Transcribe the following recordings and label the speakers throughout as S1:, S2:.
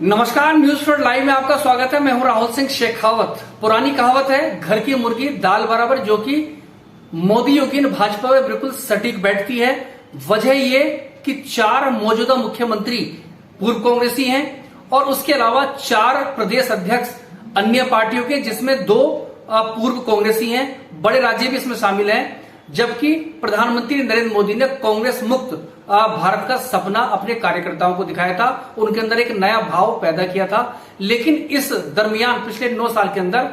S1: नमस्कार, news for live में आपका स्वागत है। मैं हूं राहुल सिंह शेखावत। पुरानी कहावत है, घर की मुर्गी दाल बराबर, जो कि मोदी योगी भाजपा में बिल्कुल सटीक बैठती है। वजह ये कि 4 मौजूदा मुख्यमंत्री पूर्व कांग्रेसी हैं और उसके अलावा 4 प्रदेश अध्यक्ष अन्य पार्टियों के, जिसमें 2 पूर्व कांग्रेसी हैं। बड़े राज्य भी इसमें शामिल हैं। जबकि प्रधानमंत्री नरेंद्र मोदी ने कांग्रेस मुक्त भारत का सपना अपने कार्यकर्ताओं को दिखाया था, उनके अंदर एक नया भाव पैदा किया था। लेकिन इस दरमियान पिछले 9 साल के अंदर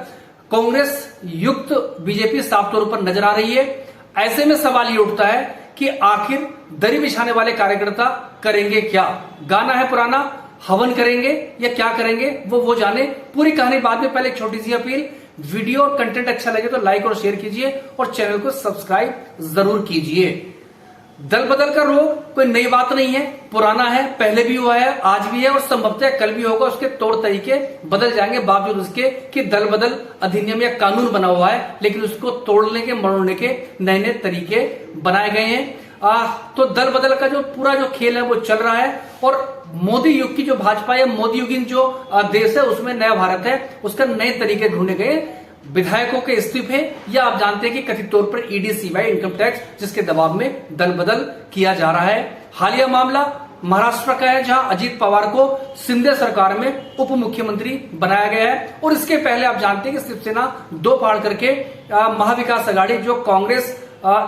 S1: कांग्रेस युक्त बीजेपी साफ तौर पर नजर आ रही है। ऐसे में सवाल ये उठता है कि आखिर दरी बिछाने वाले कार्यकर्ता करेंगे क्या? गाना है पुराना, हवन करेंगे या क्या करेंगे वो जाने। पूरी कहानी बाद में, पहले एक छोटी सी अपील, वीडियो और कंटेंट अच्छा लगे तो लाइक और शेयर कीजिए और चैनल को सब्सक्राइब जरूर कीजिए। दल बदल का रोग कोई नई बात नहीं है, पुराना है, पहले भी हुआ है, आज भी है और संभवतः कल भी होगा। उसके तौर तरीके बदल जाएंगे, बावजूद उसके कि दल बदल अधिनियम या कानून बना हुआ है, लेकिन उसको तोड़ने के मरोड़ने के नए नए तरीके बनाए गए हैं। तो दल बदल का जो पूरा खेल है वो चल रहा है। और मोदी युग की जो भाजपा है, मोदी युगीन जो देश है, उसमें नया भारत है, उसका नए तरीके ढूंढे गए। विधायकों के इस्तीफे, या आप जानते हैं कि कथित तौर पर ईडी सीबीआई इनकम टैक्स, जिसके दबाव में दल बदल किया जा रहा है। हालिया मामला महाराष्ट्र का है, जहां अजीत पवार को शिंदे सरकार में उप मुख्यमंत्री बनाया गया है। और इसके पहले आप जानते हैं कि शिवसेना 2 फाड़ करके महाविकास आघाड़ी, जो कांग्रेस,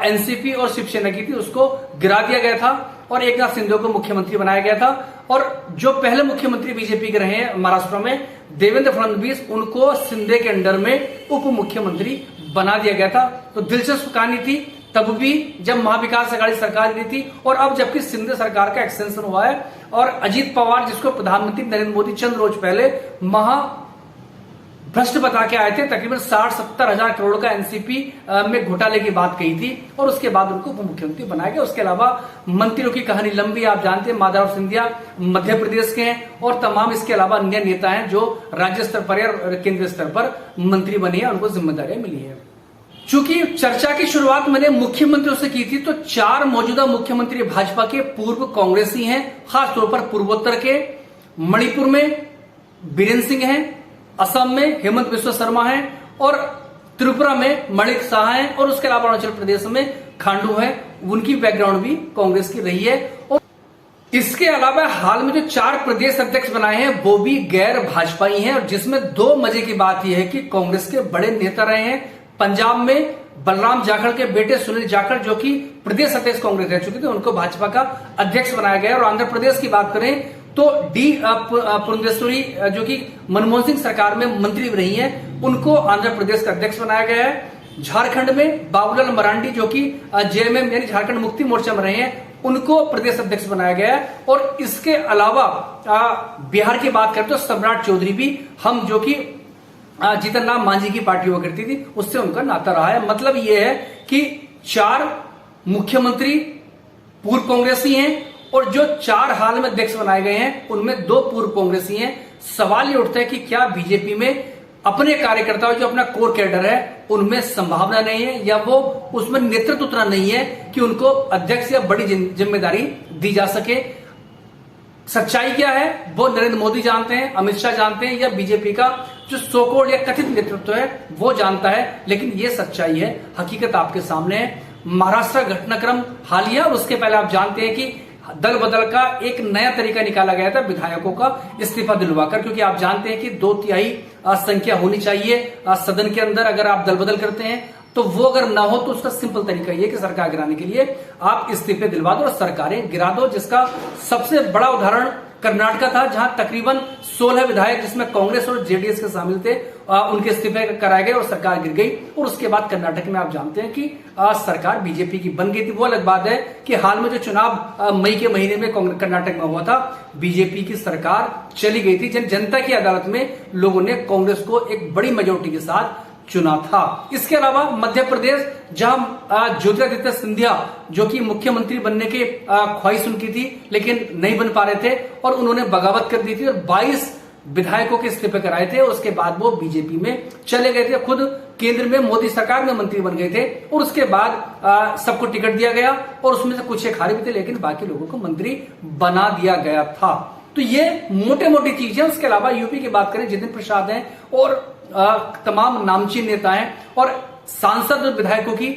S1: एनसीपी और शिवसेना की थी, उसको गिरा दिया गया था और एकनाथ शिंदे को मुख्यमंत्री बनाया गया था। और जो पहले मुख्यमंत्री बीजेपी के रहे हैं महाराष्ट्र में, देवेंद्र फडणवीस, उनको शिंदे के अंडर में उप मुख्यमंत्री बना दिया गया था। तो दिलचस्प कहानी थी तब भी, जब महाविकास आघाड़ी सरकार दी थी, और अब जबकि शिंदे सरकार का एक्सटेंशन हुआ है और अजीत पवार, जिसको प्रधानमंत्री नरेंद्र मोदी चंद रोज पहले भ्रष्ट बता के आए थे, तकरीबन 60-70 हजार करोड़ का एनसीपी में घोटाले की बात कही थी, और उसके बाद उनको उप मुख्यमंत्री बनाया गया। उसके अलावा मंत्रियों की कहानी लंबी, आप जानते हैं, माधव सिंधिया मध्य प्रदेश के हैं और तमाम इसके अलावा अन्य नेता हैं जो राज्य स्तर पर और केंद्रीय स्तर पर मंत्री बने हैं, उनको जिम्मेदारियां मिली है। चूंकि चर्चा की शुरुआत मैंने मुख्यमंत्रियों से की थी, तो 4 मौजूदा मुख्यमंत्री भाजपा के पूर्व कांग्रेसी हैं, खासतौर पर पूर्वोत्तर के। मणिपुर में बीरेन सिंह हैं, असम में हेमंत बिस्वा शर्मा है और त्रिपुरा में मणिक शाह है, और उसके अलावा अरुणाचल प्रदेश में खांडू है। उनकी बैकग्राउंड भी कांग्रेस की रही है। और इसके अलावा हाल में जो 4 प्रदेश अध्यक्ष बनाए हैं वो भी गैर भाजपाई हैं, और जिसमें 2 मजे की बात यह है कि कांग्रेस के बड़े नेता रहे हैं। पंजाब में बलराम जाखड़ के बेटे सुनील जाखड़, जो कि प्रदेश अध्यक्ष कांग्रेस रह चुके थे, उनको भाजपा का अध्यक्ष बनाया गया। और आंध्र प्रदेश की बात करें तो डी पुरंदेश्वरी, जो कि मनमोहन सिंह सरकार में मंत्री रही हैं, उनको आंध्र प्रदेश का अध्यक्ष बनाया गया है। झारखंड में बाबूलाल मरांडी, जो कि जेएमएम यानी झारखंड मुक्ति मोर्चा में रहे हैं, उनको प्रदेश अध्यक्ष बनाया गया है। और इसके अलावा बिहार की बात करें तो सम्राट चौधरी भी, हम जो कि जीतन राम मांझी की पार्टी हुआ करती थी, उससे उनका नाता रहा है। मतलब यह है कि 4 मुख्यमंत्री पूर्व कांग्रेसी हैं, और जो 4 हाल में अध्यक्ष बनाए गए हैं उनमें 2 पूर्व कांग्रेसी हैं। सवाल ये उठता है कि क्या बीजेपी में अपने कार्यकर्ताओं, जो अपना कोर कैडर है, उनमें संभावना नहीं है, या वो उसमें नेतृत्व उतना नहीं है कि उनको अध्यक्ष या बड़ी जिम्मेदारी दी जा सके। सच्चाई क्या है वो नरेंद्र मोदी जानते हैं, अमित शाह जानते हैं, या बीजेपी का जो सोकोड या कथित नेतृत्व है वो जानता है। लेकिन ये सच्चाई है, हकीकत आपके सामने है। महाराष्ट्र घटनाक्रम हालिया, उसके पहले आप जानते हैं कि दल बदल का एक नया तरीका निकाला गया था, विधायकों का इस्तीफा दिलवाकर। क्योंकि आप जानते हैं कि 2/3 संख्या होनी चाहिए सदन के अंदर अगर आप दल बदल करते हैं, तो वो अगर ना हो तो उसका सिंपल तरीका ये कि सरकार गिराने के लिए आप इस्तीफे दिलवा दो और सरकारें गिरा दो। जिसका सबसे बड़ा उदाहरण कर्नाटक था, जहां तकरीबन 16 विधायक, जिसमें कांग्रेस और जेडीएस के शामिल थे, उनके इस्तीफे कराए गए और सरकार गिर गई। और उसके बाद कर्नाटक में आप जानते हैं कि सरकार बीजेपी की बन गई थी। वो अलग बात है कि हाल में जो चुनाव मई के महीने में कर्नाटक में हुआ था, बीजेपी की सरकार चली गई थी। जनता की अदालत में लोगों ने कांग्रेस को एक बड़ी मेजोरिटी के साथ चुना था। इसके अलावा मध्य प्रदेश, जहां ज्योतिरादित्य सिंधिया, जो कि मुख्यमंत्री बनने की ख्वाहिश उनकी थी लेकिन नहीं बन पा रहे थे, और उन्होंने बगावत कर दी थी और 22 विधायकों के इस्तीफे कराए थे। उसके बाद वो बीजेपी में चले गए थे, खुद केंद्र में मोदी सरकार में मंत्री बन गए थे। और उसके बाद सबको टिकट दिया गया और उसमें से कुछ एक हारे भी थे, लेकिन बाकी लोगों को मंत्री बना दिया गया था। तो ये मोटे मोटी चीजें। उसके अलावा यूपी की बात करें, जितिन प्रसाद हैं और तमाम नामचीन नेता हैं और सांसद और विधायकों की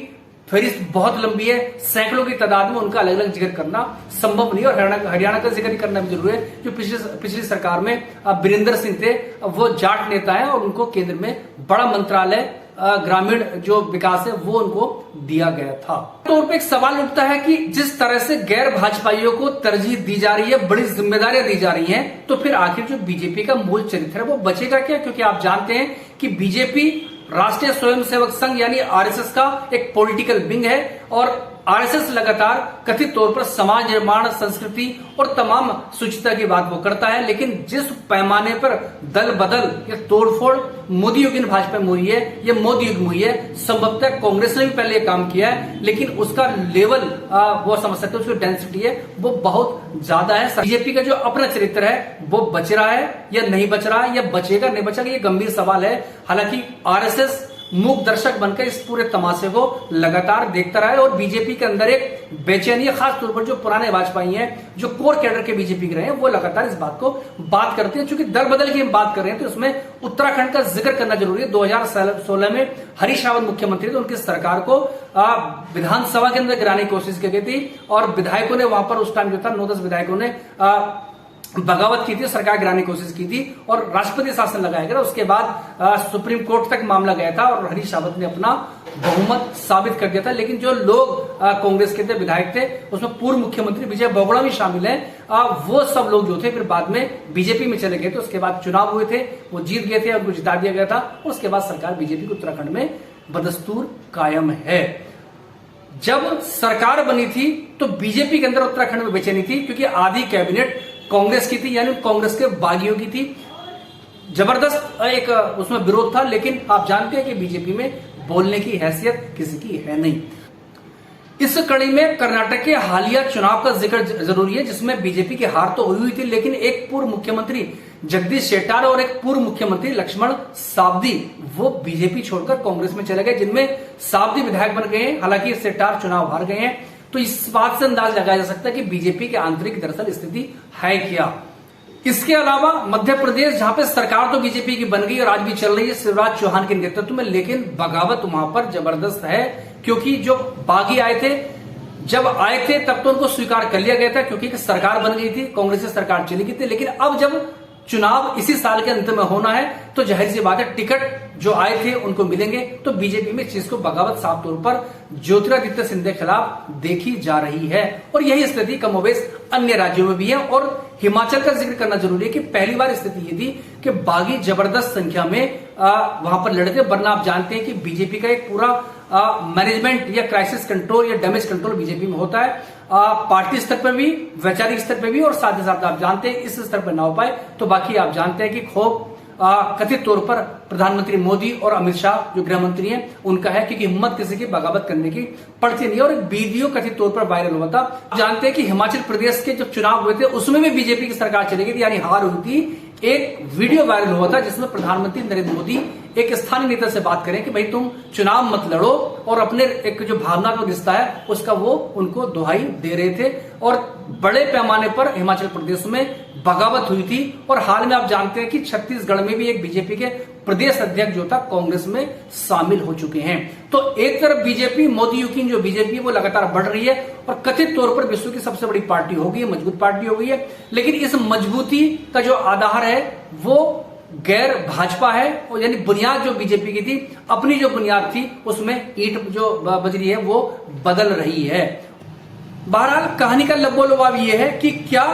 S1: फहरिस्त बहुत लंबी है, सैकड़ों की तादाद में, उनका अलग अलग जिक्र करना संभव नहीं। और हरियाणा का जिक्र करना भी जरूरी है, जो पिछली सरकार में बीरेंद्र सिंह थे, वो जाट नेता है और उनको केंद्र में बड़ा मंत्रालय ग्रामीण जो विकास है वो उनको दिया गया था। तौर पे एक सवाल उठता है कि जिस तरह से गैर भाजपाइयों को तरजीह दी जा रही है, बड़ी जिम्मेदारियां दी जा रही हैं, तो फिर आखिर जो बीजेपी का मूल चरित्र है वो बचेगा क्या? क्योंकि आप जानते हैं कि बीजेपी राष्ट्रीय स्वयंसेवक संघ यानी आरएसएस का एक पॉलिटिकल विंग है और आरएसएस लगातार कथित तौर पर समाज निर्माण, संस्कृति और तमाम शुचिता की बात वो करता है, लेकिन जिस पैमाने पर दल बदल या तोड़फोड़ मोदी युग भाजपा में हुई है, ये मोदी युग में हुई है। संभवतः कांग्रेस ने भी पहले काम किया है, लेकिन उसका लेवल वो समझ सकते हैं, उसकी डेंसिटी है वो बहुत ज्यादा है। बीजेपी का जो अपना चरित्र है वो बच रहा है या नहीं बच रहा है, या बचेगा नहीं बचेगा, ये गंभीर सवाल है। हालांकि आरएसएस मूक दर्शक बनकर इस पूरे तमाशे को लगातार देखता रहा है और बीजेपी के अंदर एक बेचैनी है, खास तौर पर जो पुराने भाजपाई हैं, जो कोर कैडर के बीजेपी के रहे हैं, वो लगातार इस बात को बात करते हैं। चूंकि दल बदल की हम बात कर रहे हैं तो इसमें उत्तराखंड का जिक्र करना जरूरी है। 2016 में हरीश रावत मुख्यमंत्री थे, उनकी सरकार को विधानसभा के अंदर गिराने की कोशिश की गई थी और विधायकों ने वहां पर उस टाइम जो था 9-10 विधायकों ने बगावत की थी, सरकार गिराने की कोशिश की थी और राष्ट्रपति शासन लगाया गया। उसके बाद सुप्रीम कोर्ट तक मामला गया था और हरीश रावत ने अपना बहुमत साबित कर दिया था। लेकिन जो लोग कांग्रेस के थे, विधायक थे, उसमें पूर्व मुख्यमंत्री विजय बहुगुणा भी शामिल हैं, वो सब लोग जो थे फिर बाद में बीजेपी में चले गए थे। उसके बाद चुनाव हुए थे, वो जीत गए थे, उनको जिता दिया गया था और उसके बाद सरकार बीजेपी को उत्तराखंड में बदस्तूर कायम है। जब सरकार बनी थी तो बीजेपी के अंदर उत्तराखंड में बेचैनी थी, क्योंकि आधी कैबिनेट कांग्रेस की थी, यानी कांग्रेस के बागियों की थी। जबरदस्त एक उसमें विरोध था, लेकिन आप जानते हैं कि बीजेपी में बोलने की हैसियत किसी की है नहीं। इस कड़ी में कर्नाटक के हालिया चुनाव का जिक्र जरूरी है, जिसमें बीजेपी की हार तो हुई थी, लेकिन एक पूर्व मुख्यमंत्री जगदीश शेट्टार और एक पूर्व मुख्यमंत्री लक्ष्मण सावदी वो बीजेपी छोड़कर कांग्रेस में चले गए, जिनमें सावदी विधायक बन गए हैं। हालांकि शेट्टार चुनाव हार गए हैं, तो इस बात से अंदाज लगाया जा सकता है कि बीजेपी की आंतरिक दरअसल स्थिति है क्या। इसके अलावा मध्य प्रदेश, जहां पे सरकार तो बीजेपी की बन गई और आज भी चल रही है शिवराज चौहान के नेतृत्व में, लेकिन बगावत वहां पर जबरदस्त है, क्योंकि जो बागी आए थे, जब आए थे तब तो उनको स्वीकार कर लिया गया था क्योंकि सरकार बन गई थी, कांग्रेस की सरकार चली गई थी। लेकिन अब जब चुनाव इसी साल के अंत में होना है तो जाहिर सी बात है टिकट जो आए थे उनको मिलेंगे। तो बीजेपी में इस चीज को बगावत साफ तौर पर ज्योतिरादित्य सिंधिया के खिलाफ देखी जा रही है और यही स्थिति कमोबेश अन्य राज्यों में भी है। और हिमाचल का जिक्र करना जरूरी है कि पहली बार स्थिति ये थी कि बागी जबरदस्त संख्या में वहां पर लड़े थे, वरना आप जानते हैं कि बीजेपी का एक पूरा मैनेजमेंट या क्राइसिस कंट्रोल या डैमेज कंट्रोल बीजेपी में होता है, पार्टी स्तर पर भी, वैचारिक स्तर पर भी, और साथ ही साथ आप जानते हैं इस स्तर पर ना हो पाए तो बाकी आप जानते हैं कि खूब कथित तौर पर प्रधानमंत्री मोदी और अमित शाह जो गृह मंत्री हैं उनका है, क्योंकि हिम्मत किसी की बगावत करने की पड़ती नहीं है। और एक वीडियो कथित तौर पर वायरल हुआ था, जानते हैं कि हिमाचल प्रदेश के जब चुनाव हुए थे उसमें भी बीजेपी की सरकार चली गई थी, यानी हार हुई थी। एक वीडियो वायरल हुआ था जिसमें प्रधानमंत्री नरेंद्र मोदी एक स्थानीय नेता से बात करें कि भाई तुम चुनाव मत लड़ो, और अपने एक जो भावनात्मक रिश्ता है उसका वो उनको दुहाई दे रहे थे। और बड़े पैमाने पर हिमाचल प्रदेश में बगावत हुई थी। और हाल में आप जानते हैं कि छत्तीसगढ़ में भी एक बीजेपी के प्रदेश अध्यक्ष जो था कांग्रेस में शामिल हो चुके हैं। तो एक तरफ बीजेपी, मोदी युकीन जो बीजेपी वो लगातार बढ़ रही है और कथित तौर पर विश्व की सबसे बड़ी पार्टी हो गई है, मजबूत पार्टी हो गई है। लेकिन इस मजबूती का जो आधार है वो गैर भाजपा है, और यानी बुनियाद जो बीजेपी की थी, अपनी जो बुनियाद थी उसमें ईंट जो बज रही है वो बदल रही है। बहरहाल कहानी का लबोलबाब ये है कि क्या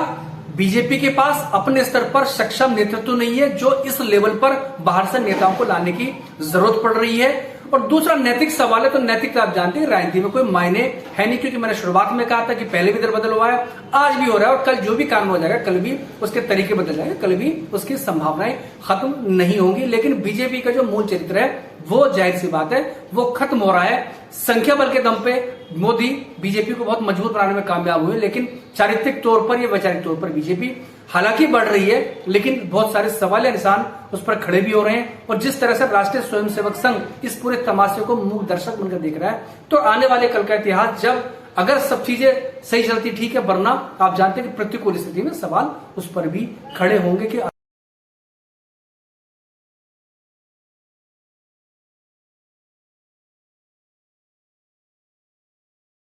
S1: बीजेपी के पास अपने स्तर पर सक्षम नेतृत्व नहीं है जो इस लेवल पर बाहर से नेताओं को लाने की जरूरत पड़ रही है। और दूसरा नैतिक सवाल है, तो नैतिकता आप जानते हैं राजनीति में कोई मायने है नहीं, क्योंकि मैंने शुरुआत में कहा था कि पहले भी दरबदल हुआ है, आज भी हो रहा है, और कल जो भी कानून हो जाएगा कल भी उसके तरीके बदल जाएंगे, कल भी उसकी संभावनाएं खत्म नहीं होंगी। लेकिन बीजेपी का जो मूल चरित्र है वो जाहिर सी बात है वो खत्म हो रहा है। संख्या बल के दम पे मोदी बीजेपी को बहुत मजबूत बनाने में कामयाब हुए, लेकिन चारित्रिक तौर पर या वैचारिक तौर पर बीजेपी हालांकि बढ़ रही है, लेकिन बहुत सारे सवाल या निशान उस पर खड़े भी हो रहे हैं। और जिस तरह से राष्ट्रीय स्वयंसेवक संघ इस पूरे तमाशे को मूक दर्शक बनकर देख रहा है, तो आने वाले कल का इतिहास जब अगर सब चीजें सही चलती ठीक है, वरना आप जानते हैं कि प्रतिकूल स्थिति में सवाल उस पर भी खड़े होंगे कि